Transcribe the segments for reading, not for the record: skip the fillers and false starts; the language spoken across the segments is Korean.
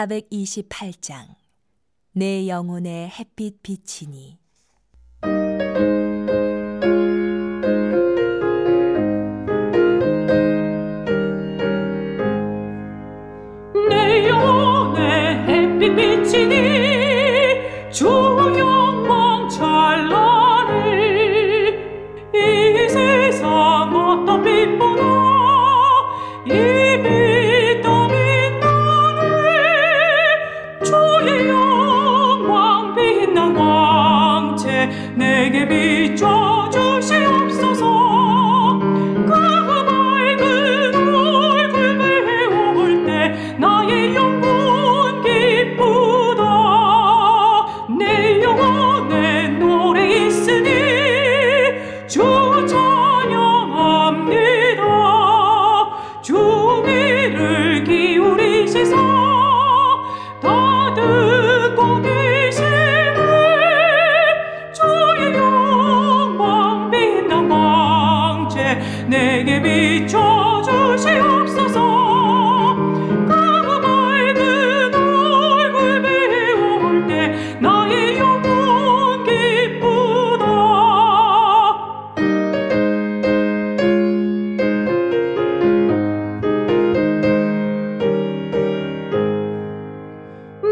428장 내 영혼의 햇빛 비치니. 내 영혼의 햇빛 비치니 주 영광 찬란히 이 세상 어떤 빛보다 이 빛 더 빛나네. 주의 영광 빛난 왕채 내게 비춰 주시옵소서. 그 밝은 얼굴 배울 때 나의 영혼 기쁘다. 내 영혼에 노래 있으니 주 찬양합니다. 주 귀를 기울이시사 다 듣고 계시네. 주의 영광 빛난 왕채 내게 비춰 주시옵소서. 그 밝은 얼굴 배울 때 나의 영혼 기쁘다.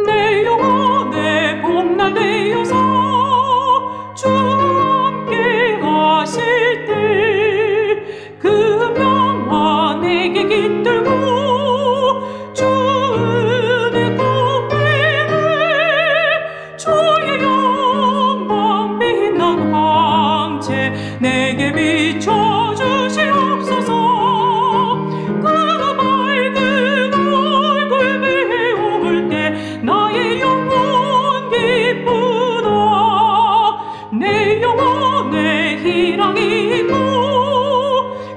내 영혼의 봄날 되어서 주 함께 하실 때 그 평화 내게 깃들고 주 은혜 꽃피네. 주의 영광 빛난 왕채 내게 비춰 주시옵소서. 그 밝은 얼굴 배울 때 나의 영혼 기쁘다. 내 영혼에 희락이 있고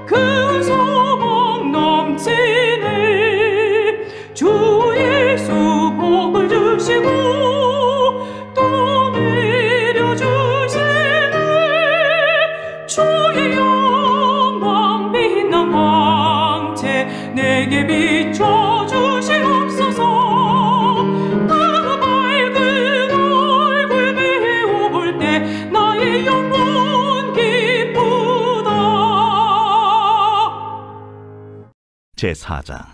그 소망 넘치네. 주 예수 복을 주시고 또 내려주시네. 주의 영광 빛난 왕채 내게 비춰 주시옵소서. 그 밝은 얼굴 배울 때 나의 영혼 기쁘다. 제4장.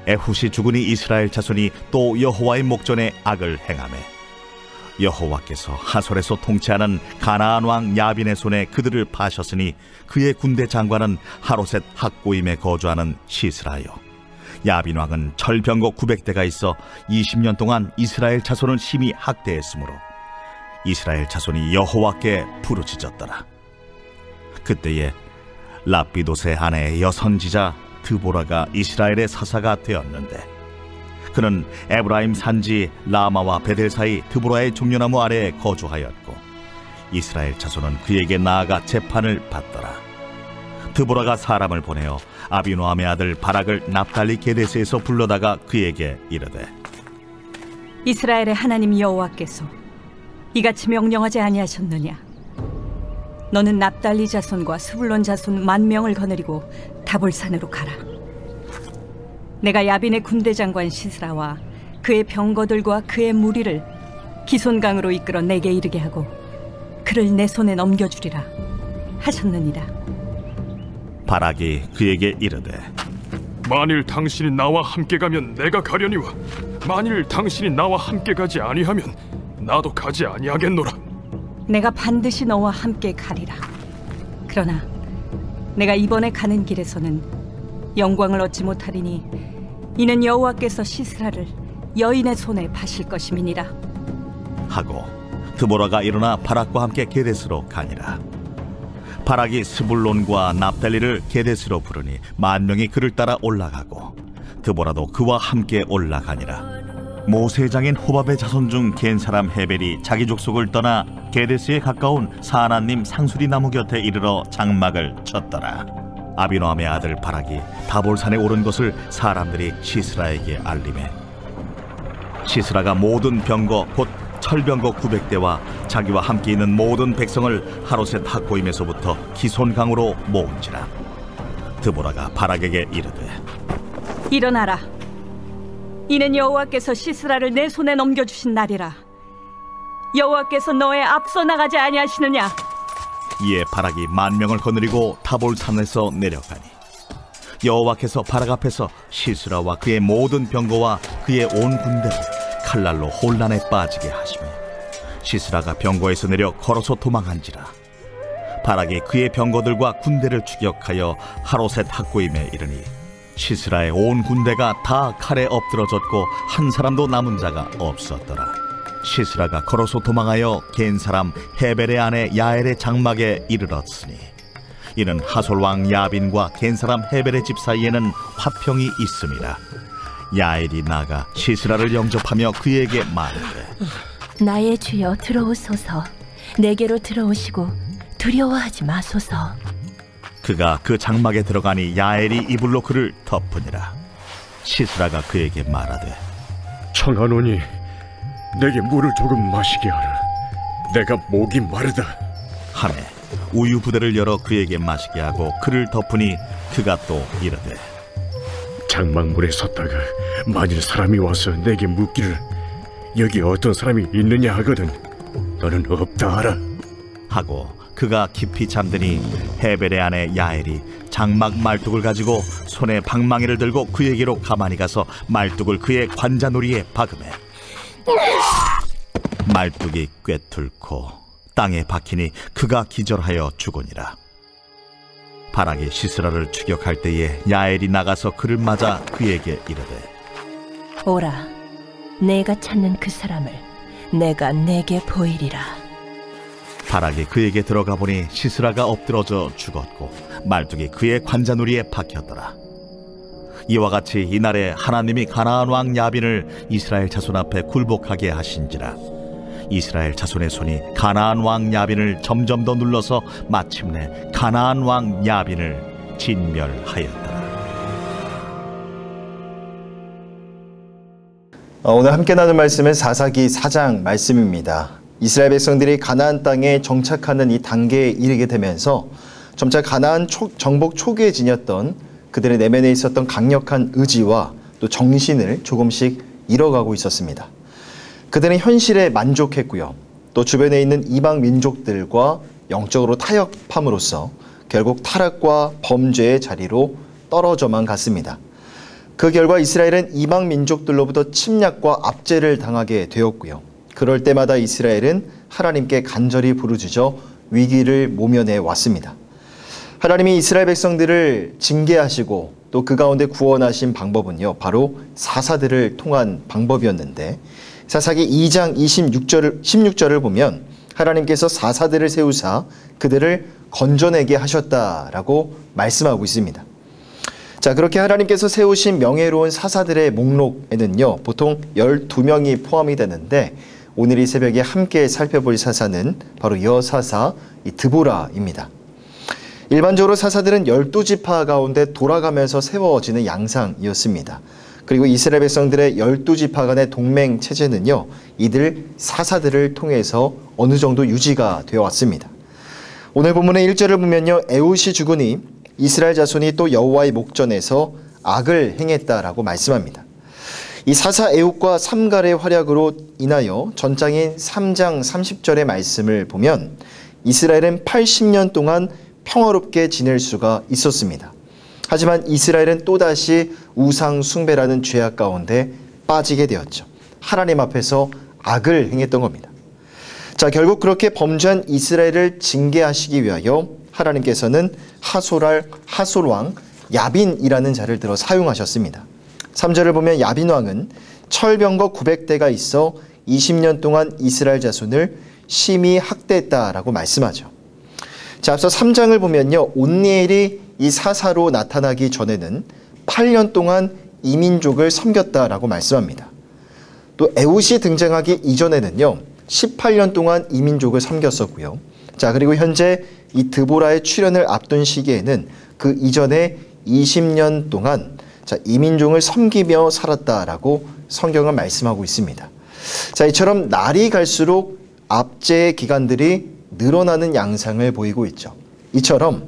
에훗이 죽으니 이스라엘 자손이 또 여호와의 목전에 악을 행하매 여호와께서 하솔에서 통치하는 가나안 왕 야빈의 손에 그들을 파셨으니 그의 군대 장관은 하로셋 학고임에 거주하는 시스라요. 야빈 왕은 철병거 900대가 있어 20년 동안 이스라엘 자손을 심히 학대했으므로 이스라엘 자손이 여호와께 부르짖었더라. 그때에 랍비돗의 아내 여선지자 드보라가 이스라엘의 사사가 되었는데 그는 에브라임 산지 라마와 베델 사이 드보라의 종려나무 아래에 거주하였고 이스라엘 자손은 그에게 나아가 재판을 받더라. 드보라가 사람을 보내어 아비노함의 아들 바락을 납달리 게데스에서 불러다가 그에게 이르되 이스라엘의 하나님 여호와께서 이같이 명령하지 아니하셨느냐? 너는 납달리 자손과 스불론 자손 10,000명을 거느리고 다볼산으로 가라. 내가 야빈의 군대 장관 시스라와 그의 병거들과 그의 무리를 기손강으로 이끌어 내게 이르게 하고 그를 내 손에 넘겨주리라 하셨느니라. 바락이 그에게 이르되 만일 당신이 나와 함께 가면 내가 가려니와 만일 당신이 나와 함께 가지 아니하면 나도 가지 아니하겠노라. 내가 반드시 너와 함께 가리라. 그러나 내가 이번에 가는 길에서는 영광을 얻지 못하리니 이는 여호와께서 시스라를 여인의 손에 파실 것임이니라 하고 드보라가 일어나 바락과 함께 게데스로 가니라. 바락이 스불론과 납달리를 게데스로 부르니 10,000명이 그를 따라 올라가고 드보라도 그와 함께 올라가니라. 모세장인 호밥의 자손 중 겐 사람 헤벨이 자기 족속을 떠나 게데스에 가까운 사하나님 상수리 나무 곁에 이르러 장막을 쳤더라. 아비노함의 아들 바락이 다볼산에 오른 것을 사람들이 시스라에게 알리매 시스라가 모든 병거 곧 철병거 900대와 자기와 함께 있는 모든 백성을 하로셋 학고임에서부터 기손강으로 모은지라. 드보라가 바락에게 이르되 일어나라. 이는 여호와께서 시스라를 내 손에 넘겨주신 날이라. 여호와께서 너의 앞서 나가지 아니하시느냐? 이에 바락이 10,000명을 거느리고 타볼산에서 내려가니 여호와께서 바락 앞에서 시스라와 그의 모든 병거와 그의 온 군대를 칼날로 혼란에 빠지게 하시며 시스라가 병거에서 내려 걸어서 도망한지라. 바락이 그의 병거들과 군대를 추격하여 하로셋 학고임에 이르니 시스라의 온 군대가 다 칼에 엎드러졌고 한 사람도 남은 자가 없었더라. 시스라가 걸어서 도망하여 겐 사람 헤벨의 아내 야엘의 장막에 이르렀으니 이는 하솔 왕 야빈과 겐 사람 헤벨의 집 사이에는 화평이 있음이라. 야엘이 나가 시스라를 영접하며 그에게 말하되 나의 주여 들어오소서. 내게로 들어오시고 두려워하지 마소서. 그가 그 장막에 들어가니 야엘이 이불로 그를 덮으니라. 시스라가 그에게 말하되 청하노니 내게 물을 조금 마시게 하라. 내가 목이 마르다 하매 우유 부대를 열어 그에게 마시게 하고 그를 덮으니 그가 또 이르되 장막문에 섰다가 만일 사람이 와서 내게 묻기를 여기 어떤 사람이 있느냐 하거든 너는 없다 하라 하고 그가 깊이 잠드니 헤벨의 아내 야엘이 장막 말뚝을 가지고 손에 방망이를 들고 그에게로 가만히 가서 말뚝을 그의 관자놀이에 박으매 말뚝이 꿰뚫고 땅에 박히니 그가 기절하여 죽으니라. 바락이 시스라를 추격할 때에 야엘이 나가서 그를 맞아 그에게 이르되 오라, 내가 찾는 그 사람을 내가 내게 보이리라. 바락이 그에게 들어가 보니 시스라가 엎드러져 죽었고 말뚝이 그의 관자놀이에 박혔더라. 이와 같이 이날에 하나님이 가나안 왕 야빈을 이스라엘 자손 앞에 굴복하게 하신지라. 이스라엘 자손의 손이 가나안 왕 야빈을 점점 더 눌러서 마침내 가나안 왕 야빈을 진멸하였더라. 오늘 함께 나눌 말씀은 사사기 4장 말씀입니다. 이스라엘 백성들이 가나안 땅에 정착하는 이 단계에 이르게 되면서 점차 가나안 정복 초기에 지녔던 그들의 내면에 있었던 강력한 의지와 또 정신을 조금씩 잃어가고 있었습니다. 그들은 현실에 만족했고요. 또 주변에 있는 이방 민족들과 영적으로 타협함으로써 결국 타락과 범죄의 자리로 떨어져만 갔습니다. 그 결과 이스라엘은 이방 민족들로부터 침략과 압제를 당하게 되었고요. 그럴 때마다 이스라엘은 하나님께 간절히 부르짖어 위기를 모면해 왔습니다. 하나님이 이스라엘 백성들을 징계하시고 또 그 가운데 구원하신 방법은요, 바로 사사들을 통한 방법이었는데 사사기 2장 16절을 보면 하나님께서 사사들을 세우사 그들을 건져내게 하셨다라고 말씀하고 있습니다. 자, 그렇게 하나님께서 세우신 명예로운 사사들의 목록에는요, 보통 12명이 포함이 되는데 오늘 이 새벽에 함께 살펴볼 사사는 바로 여사사 드보라입니다. 일반적으로 사사들은 12지파 가운데 돌아가면서 세워지는 양상이었습니다. 그리고 이스라엘 백성들의 12지파 간의 동맹 체제는요, 이들 사사들을 통해서 어느 정도 유지가 되어 왔습니다. 오늘 본문의 1절을 보면요, 에훗이 죽으니 이스라엘 자손이 또 여호와의 목전에서 악을 행했다라고 말씀합니다. 이 사사 에훗과 삼갈의 활약으로 인하여 전장인 3장 30절의 말씀을 보면 이스라엘은 80년 동안 평화롭게 지낼 수가 있었습니다. 하지만 이스라엘은 또다시 우상 숭배라는 죄악 가운데 빠지게 되었죠. 하나님 앞에서 악을 행했던 겁니다. 자, 결국 그렇게 범죄한 이스라엘을 징계하시기 위하여 하나님께서는 하솔 왕 야빈이라는 자를 들어 사용하셨습니다. 3절을 보면 야빈 왕은 철병거 900대가 있어 20년 동안 이스라엘 자손을 심히 학대했다라고 말씀하죠. 자, 앞서 3장을 보면요, 온니엘이 이 사사로 나타나기 전에는 8년 동안 이민족을 섬겼다라고 말씀합니다. 또 에훗이 등장하기 이전에는요, 18년 동안 이민족을 섬겼었고요. 자, 그리고 현재 이 드보라의 출현을 앞둔 시기에는 그 이전에 20년 동안 이민족을 섬기며 살았다라고 성경은 말씀하고 있습니다. 자, 이처럼 날이 갈수록 압제의 기간들이 늘어나는 양상을 보이고 있죠. 이처럼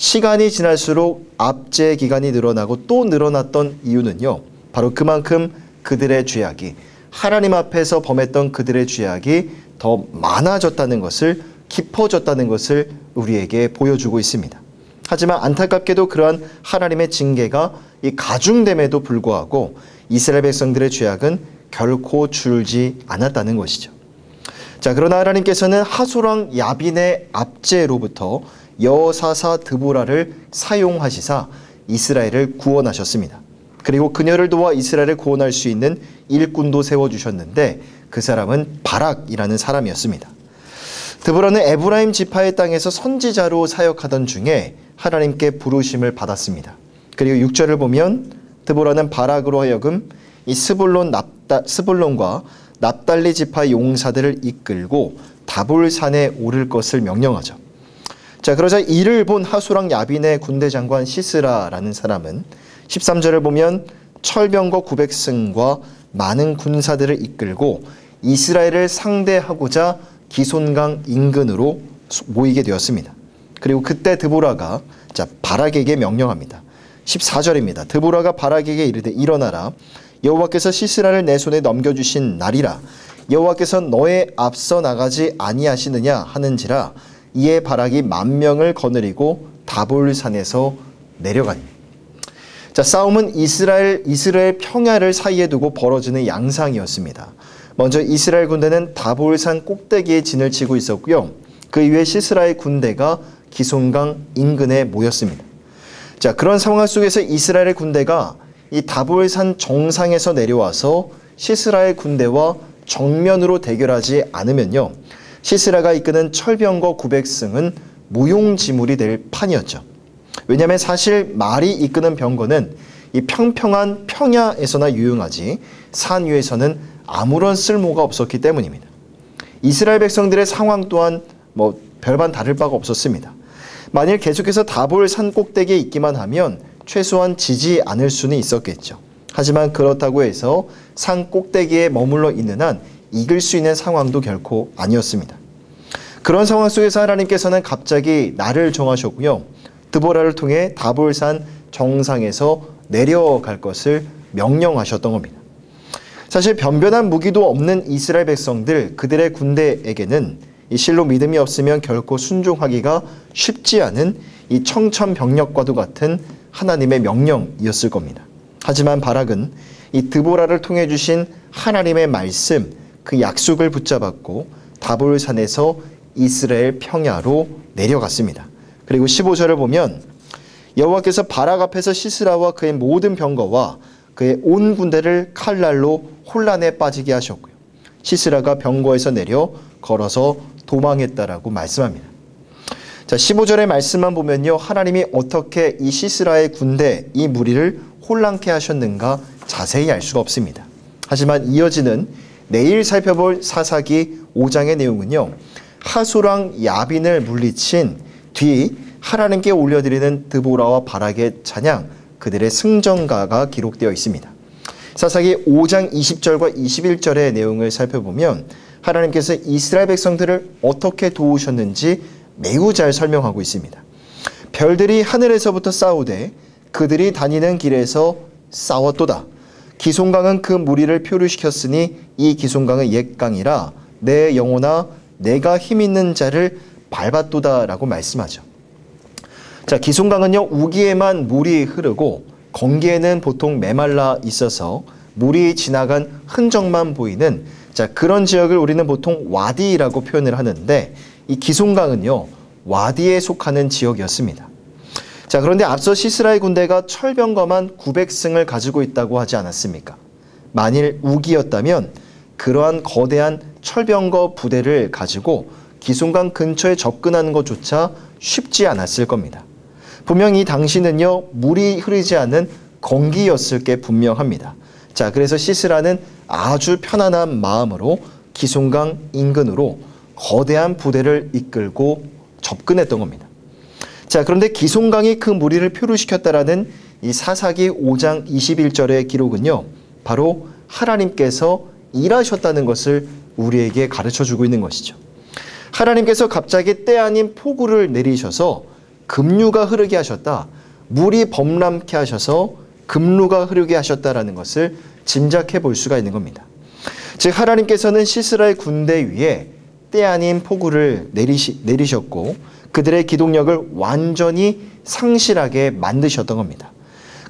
시간이 지날수록 압제 기간이 늘어나고 또 늘어났던 이유는요. 바로 그만큼 그들의 죄악이, 하나님 앞에서 범했던 그들의 죄악이 더 많아졌다는 것을, 깊어졌다는 것을 우리에게 보여주고 있습니다. 하지만 안타깝게도 그러한 하나님의 징계가 이 가중됨에도 불구하고 이스라엘 백성들의 죄악은 결코 줄지 않았다는 것이죠. 자, 그러나 하나님께서는 하솔왕 야빈의 압제로부터 여사사 드보라를 사용하시사 이스라엘을 구원하셨습니다. 그리고 그녀를 도와 이스라엘을 구원할 수 있는 일꾼도 세워주셨는데 그 사람은 바락이라는 사람이었습니다. 드보라는 에브라임 지파의 땅에서 선지자로 사역하던 중에 하나님께 부르심을 받았습니다. 그리고 6절을 보면 드보라는 바락으로 하여금 이 스불론과 납달리 지파 용사들을 이끌고 다볼산에 오를 것을 명령하죠. 자, 그러자 이를 본 하솔왕 야빈의 군대 장관 시스라라는 사람은 13절을 보면 철병거 900승과 많은 군사들을 이끌고 이스라엘을 상대하고자 기손강 인근으로 모이게 되었습니다. 그리고 그때 드보라가 바락에게 명령합니다. 14절입니다. 드보라가 바락에게 이르되 일어나라. 여호와께서 시스라를 내 손에 넘겨주신 날이라. 여호와께서 너의 앞서 나가지 아니하시느냐 하는지라. 이에 바락이 10,000명을 거느리고 다볼산에서 내려가니. 자, 싸움은 이스라엘 평야를 사이에 두고 벌어지는 양상이었습니다. 먼저 이스라엘 군대는 다볼산 꼭대기에 진을 치고 있었고요. 그 이후에 시스라의 군대가 기손강 인근에 모였습니다. 자, 그런 상황 속에서 이스라엘의 군대가 이 다볼산 정상에서 내려와서 시스라의 군대와 정면으로 대결하지 않으면요, 시스라가 이끄는 철병거 900승은 무용지물이 될 판이었죠. 왜냐하면 사실 말이 이끄는 병거는 이 평평한 평야에서나 유용하지 산 위에서는 아무런 쓸모가 없었기 때문입니다. 이스라엘 백성들의 상황 또한 별반 다를 바가 없었습니다. 만일 계속해서 다볼산 꼭대기에 있기만 하면 최소한 지지 않을 수는 있었겠죠. 하지만 그렇다고 해서 산 꼭대기에 머물러 있는 한 이길 수 있는 상황도 결코 아니었습니다. 그런 상황 속에서 하나님께서는 갑자기 날을 정하셨고요. 드보라를 통해 다볼산 정상에서 내려갈 것을 명령하셨던 겁니다. 사실 변변한 무기도 없는 이스라엘 백성들, 그들의 군대에게는 이 실로 믿음이 없으면 결코 순종하기가 쉽지 않은 이 청천벽력과도 같은 하나님의 명령이었을 겁니다. 하지만 바락은 이 드보라를 통해 주신 하나님의 말씀, 그 약속을 붙잡았고 다볼산에서 이스라엘 평야로 내려갔습니다. 그리고 15절을 보면 여호와께서 바락 앞에서 시스라와 그의 모든 병거와 그의 온 군대를 칼날로 혼란에 빠지게 하셨고요. 시스라가 병거에서 내려 걸어서 도망했다라고 말씀합니다. 자, 15절의 말씀만 보면요, 하나님이 어떻게 이 시스라의 군대, 이 무리를 혼란케 하셨는가 자세히 알 수가 없습니다. 하지만 이어지는 내일 살펴볼 사사기 5장의 내용은요, 하솔왕 야빈을 물리친 뒤 하나님께 올려드리는 드보라와 바락의 찬양, 그들의 승전가가 기록되어 있습니다. 사사기 5장 20절과 21절의 내용을 살펴보면 하나님께서 이스라엘 백성들을 어떻게 도우셨는지 매우 잘 설명하고 있습니다. 별들이 하늘에서부터 싸우되 그들이 다니는 길에서 싸웠도다. 기손강은 그 무리를 표류시켰으니 이 기손강은 옛 강이라 내 영혼아 내가 힘있는 자를 밟았도다라고 말씀하죠. 자, 기손강은요, 우기에만 물이 흐르고 건기에는 보통 메말라 있어서 물이 지나간 흔적만 보이는 그런 지역을 우리는 보통 와디라고 표현을 하는데, 이 기손강은요, 와디에 속하는 지역이었습니다. 자, 그런데 앞서 시스라의 군대가 철병거만 900승을 가지고 있다고 하지 않았습니까? 만일 우기였다면 그러한 거대한 철병거 부대를 가지고 기손강 근처에 접근하는 것조차 쉽지 않았을 겁니다. 분명 이 당시는요, 물이 흐르지 않는 건기였을 게 분명합니다. 자, 그래서 시스라는 아주 편안한 마음으로 기손강 인근으로 거대한 부대를 이끌고 접근했던 겁니다. 자, 그런데 기손강이 그 무리를 표류시켰다라는 이 사사기 5장 21절의 기록은요, 바로 하나님께서 일하셨다는 것을 우리에게 가르쳐주고 있는 것이죠. 하나님께서 갑자기 때 아닌 폭우를 내리셔서 급류가 흐르게 하셨다. 물이 범람케 하셔서 급류가 흐르게 하셨다라는 것을 짐작해 볼 수가 있는 겁니다. 즉 하나님께서는 시스라의 군대 위에 때 아닌 폭우를 내리셨고 그들의 기동력을 완전히 상실하게 만드셨던 겁니다.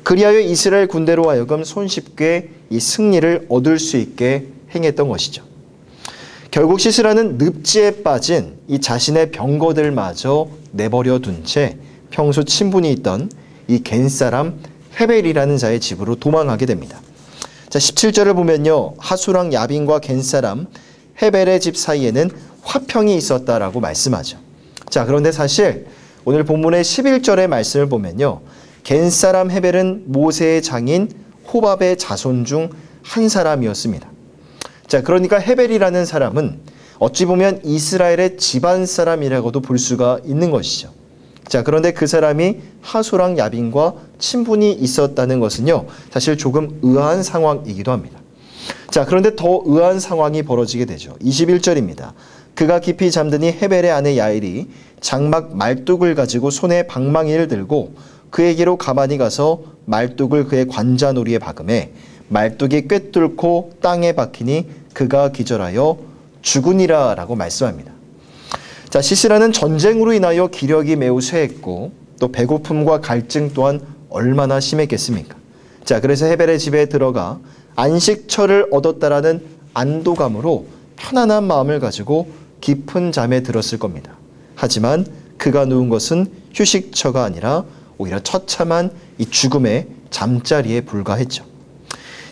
그리하여 이스라엘 군대로 하여금 손쉽게 이 승리를 얻을 수 있게 행했던 것이죠. 결국 시스라는 늪지에 빠진 이 자신의 병거들마저 내버려 둔 채 평소 친분이 있던 이 겐사람 헤벨이라는 자의 집으로 도망하게 됩니다. 자, 17절을 보면요. 하수랑 야빈과 겐사람 헤벨의 집 사이에는 화평이 있었다라고 말씀하죠. 자, 그런데 사실 오늘 본문의 11절의 말씀을 보면요. 겐사람 헤벨은 모세의 장인 호밥의 자손 중 한 사람이었습니다. 자, 그러니까 헤벨이라는 사람은 어찌 보면 이스라엘의 집안 사람이라고도 볼 수가 있는 것이죠. 자, 그런데 그 사람이 하소랑 야빈과 친분이 있었다는 것은요, 사실 조금 의아한 상황이기도 합니다. 자, 그런데 더 의아한 상황이 벌어지게 되죠. 21절입니다. 그가 깊이 잠드니 헤벨의 아내 야엘이 장막 말뚝을 가지고 손에 방망이를 들고 그에게로 가만히 가서 말뚝을 그의 관자놀이에 박음에 말뚝이 꿰뚫고 땅에 박히니 그가 기절하여 죽으니라 라고 말씀합니다. 자, 시스라는 전쟁으로 인하여 기력이 매우 쇠했고 또 배고픔과 갈증 또한 얼마나 심했겠습니까? 자, 그래서 헤벨의 집에 들어가 안식처를 얻었다라는 안도감으로 편안한 마음을 가지고 깊은 잠에 들었을 겁니다. 하지만 그가 누운 것은 휴식처가 아니라 오히려 처참한 이 죽음의 잠자리에 불과했죠.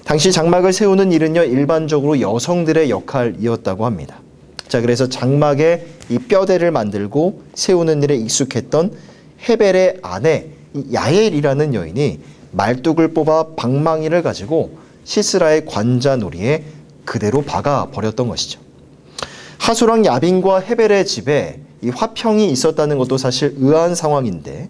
당시 장막을 세우는 일은요, 일반적으로 여성들의 역할이었다고 합니다. 자, 그래서 장막에 이 뼈대를 만들고 세우는 일에 익숙했던 헤벨의 아내 야엘이라는 여인이 말뚝을 뽑아 방망이를 가지고 시스라의 관자놀이에 그대로 박아 버렸던 것이죠. 하소랑 야빈과 헤벨의 집에 이 화평이 있었다는 것도 사실 의아한 상황인데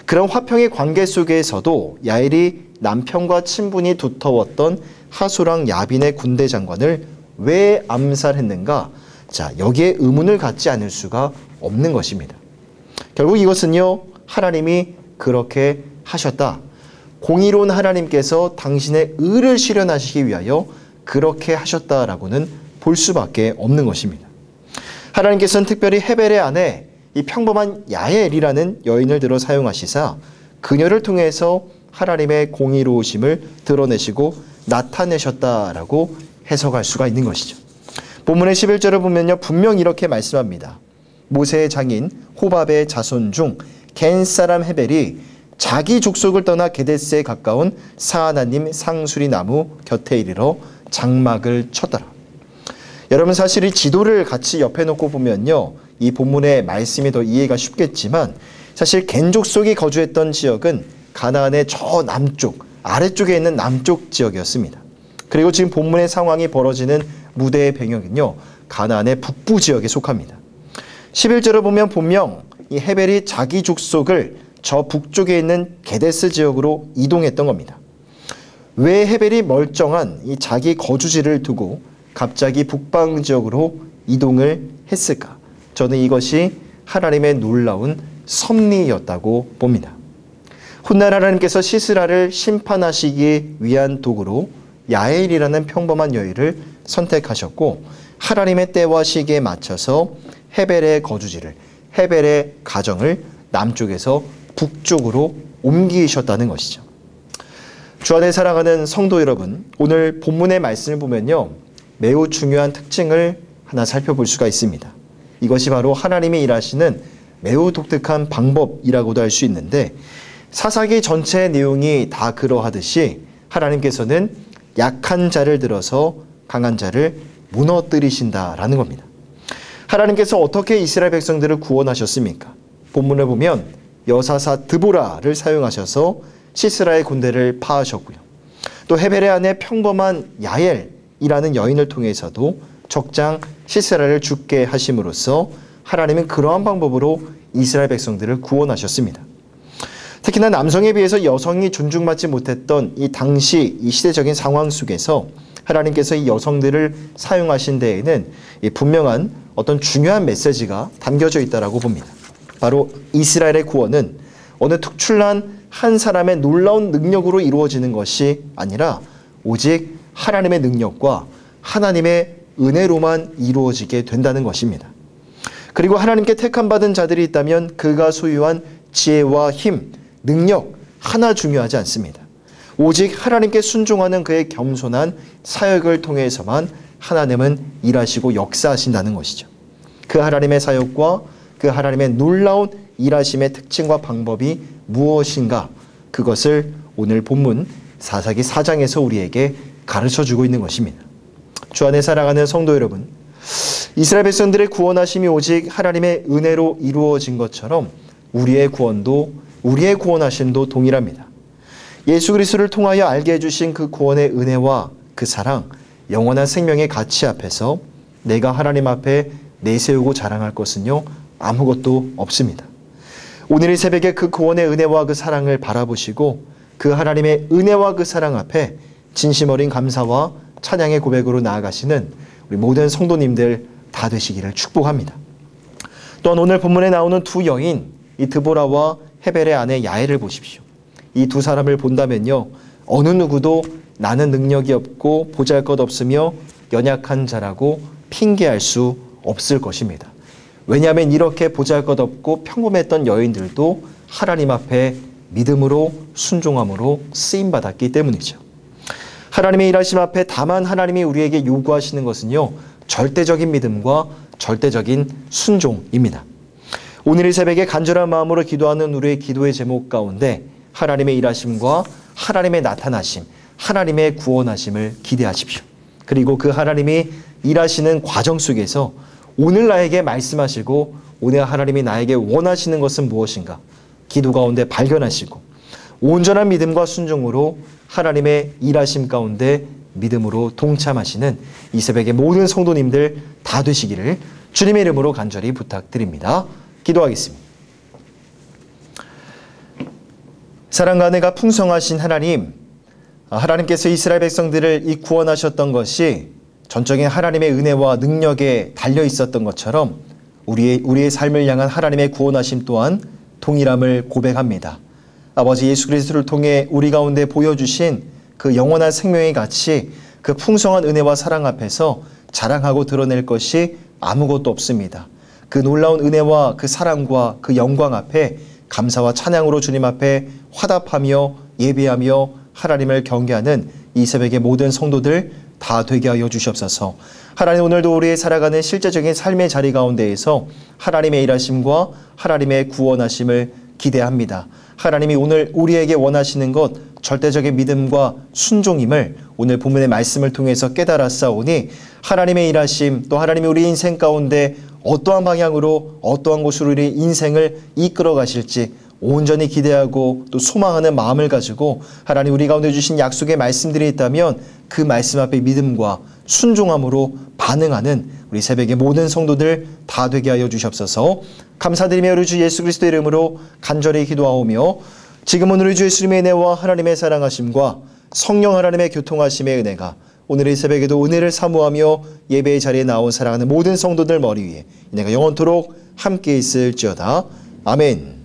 그런 화평의 관계 속에서도 야엘이 남편과 친분이 두터웠던 하소랑 야빈의 군대 장관을 왜 암살했는가? 자, 여기에 의문을 갖지 않을 수가 없는 것입니다. 결국 이것은요, 하나님이 그렇게 하셨다. 공의로운 하나님께서 당신의 의를 실현하시기 위하여 그렇게 하셨다라고는 볼 수밖에 없는 것입니다. 하나님께서는 특별히 헤벨의 아내 이 평범한 야엘이라는 여인을 들어 사용하시사 그녀를 통해서 하나님의 공의로우심을 드러내시고 나타내셨다라고 해석할 수가 있는 것이죠. 본문의 11절을 보면요, 분명 이렇게 말씀합니다. 모세의 장인 호밥의 자손 중 겐 사람 헤벨이 자기 족속을 떠나 게데스에 가까운 사하나님 상수리 나무 곁에 이르러 장막을 쳤더라. 여러분, 사실 이 지도를 같이 옆에 놓고 보면요, 이 본문의 말씀이 더 이해가 쉽겠지만 사실 겐 족속이 거주했던 지역은 가나안의 저 남쪽, 아래쪽에 있는 남쪽 지역이었습니다. 그리고 지금 본문의 상황이 벌어지는 무대의 배경은요, 가나안의 북부 지역에 속합니다. 11절을 보면 분명 이 헤벨이 자기 족속을 저 북쪽에 있는 게데스 지역으로 이동했던 겁니다. 왜 헤벨이 멀쩡한 이 자기 거주지를 두고 갑자기 북방 지역으로 이동을 했을까? 저는 이것이 하나님의 놀라운 섭리였다고 봅니다. 훗날 하나님께서 시스라를 심판하시기 위한 도구로 야엘이라는 평범한 여인을 선택하셨고 하나님의 때와 시기에 맞춰서 헤벨의 거주지를, 헤벨의 가정을 남쪽에서 북쪽으로 옮기셨다는 것이죠. 주 안에 사랑하는 성도 여러분, 오늘 본문의 말씀을 보면요, 매우 중요한 특징을 하나 살펴볼 수가 있습니다. 이것이 바로 하나님이 일하시는 매우 독특한 방법이라고도 할 수 있는데 사사기 전체의 내용이 다 그러하듯이 하나님께서는 약한 자를 들어서 강한 자를 무너뜨리신다라는 겁니다. 하나님께서 어떻게 이스라엘 백성들을 구원하셨습니까? 본문을 보면 여사사 드보라를 사용하셔서 시스라의 군대를 파하셨고요. 또 헤벨의 아내 평범한 야엘이라는 여인을 통해서도 적장 시스라를 죽게 하심으로써 하나님은 그러한 방법으로 이스라엘 백성들을 구원하셨습니다. 특히나 남성에 비해서 여성이 존중받지 못했던 이 당시 이 시대적인 상황 속에서 하나님께서 이 여성들을 사용하신 데에는 이 분명한 어떤 중요한 메시지가 담겨져 있다라고 봅니다. 바로 이스라엘의 구원은 어느 특출난 한 사람의 놀라운 능력으로 이루어지는 것이 아니라 오직 하나님의 능력과 하나님의 은혜로만 이루어지게 된다는 것입니다. 그리고 하나님께 택함받은 자들이 있다면 그가 소유한 지혜와 힘, 능력 하나 중요하지 않습니다. 오직 하나님께 순종하는 그의 겸손한 사역을 통해서만 하나님은 일하시고 역사하신다는 것이죠. 그 하나님의 사역과 그 하나님의 놀라운 일하심의 특징과 방법이 무엇인가, 그것을 오늘 본문 사사기 4장에서 우리에게 가르쳐주고 있는 것입니다. 주 안에 사랑하는 성도 여러분, 이스라엘 백성들의 구원하심이 오직 하나님의 은혜로 이루어진 것처럼 우리의 구원도, 우리의 구원하심도 동일합니다. 예수 그리스도를 통하여 알게 해주신 그 구원의 은혜와 그 사랑, 영원한 생명의 가치 앞에서 내가 하나님 앞에 내세우고 자랑할 것은요, 아무것도 없습니다. 오늘 이 새벽에 그 구원의 은혜와 그 사랑을 바라보시고 그 하나님의 은혜와 그 사랑 앞에 진심 어린 감사와 찬양의 고백으로 나아가시는 우리 모든 성도님들 다 되시기를 축복합니다. 또한 오늘 본문에 나오는 두 여인, 이 드보라와 헤벨의 아내 야엘을 보십시오. 이 두 사람을 본다면요, 어느 누구도 나는 능력이 없고 보잘것없으며 연약한 자라고 핑계할 수 없을 것입니다. 왜냐하면 이렇게 보잘것없고 평범했던 여인들도 하나님 앞에 믿음으로 순종함으로 쓰임받았기 때문이죠. 하나님의 일하심 앞에 다만 하나님이 우리에게 요구하시는 것은요, 절대적인 믿음과 절대적인 순종입니다. 오늘 이 새벽에 간절한 마음으로 기도하는 우리의 기도의 제목 가운데 하나님의 일하심과 하나님의 나타나심, 하나님의 구원하심을 기대하십시오. 그리고 그 하나님이 일하시는 과정 속에서 오늘 나에게 말씀하시고 오늘 하나님이 나에게 원하시는 것은 무엇인가, 기도 가운데 발견하시고 온전한 믿음과 순종으로 하나님의 일하심 가운데 믿음으로 동참하시는 이 새벽의 모든 성도님들 다 되시기를 주님의 이름으로 간절히 부탁드립니다. 기도하겠습니다. 사랑과 은혜가 풍성하신 하나님, 하나님께서 이스라엘 백성들을 이 구원하셨던 것이 전적인 하나님의 은혜와 능력에 달려 있었던 것처럼 우리의 삶을 향한 하나님의 구원하심 또한 동일함을 고백합니다. 아버지 예수 그리스도를 통해 우리 가운데 보여주신 그 영원한 생명의 가치, 그 풍성한 은혜와 사랑 앞에서 자랑하고 드러낼 것이 아무것도 없습니다. 그 놀라운 은혜와 그 사랑과 그 영광 앞에 감사와 찬양으로 주님 앞에 화답하며 예배하며 하나님을 경외하는 이 새벽의 모든 성도들 다 되게 하여 주시옵소서. 하나님, 오늘도 우리의 살아가는 실제적인 삶의 자리 가운데에서 하나님의 일하심과 하나님의 구원하심을 기대합니다. 하나님이 오늘 우리에게 원하시는 것, 절대적인 믿음과 순종임을 오늘 본문의 말씀을 통해서 깨달았사오니 하나님의 일하심, 또 하나님이 우리 인생 가운데 어떠한 방향으로 어떠한 곳으로 우리 인생을 이끌어 가실지 온전히 기대하고 또 소망하는 마음을 가지고 하나님 우리 가운데 주신 약속의 말씀들이 있다면 그 말씀 앞에 믿음과 순종함으로 반응하는 우리 새벽의 모든 성도들 다 되게 하여 주시옵소서. 감사드리며 우리 주 예수 그리스도의 이름으로 간절히 기도하오며 지금은 우리 주 예수님의 은혜와 하나님의 사랑하심과 성령 하나님의 교통하심의 은혜가 오늘 이 새벽에도 은혜를 사모하며 예배의 자리에 나온 사랑하는 모든 성도들 머리 위에 은혜가 영원토록 함께 있을지어다. 아멘.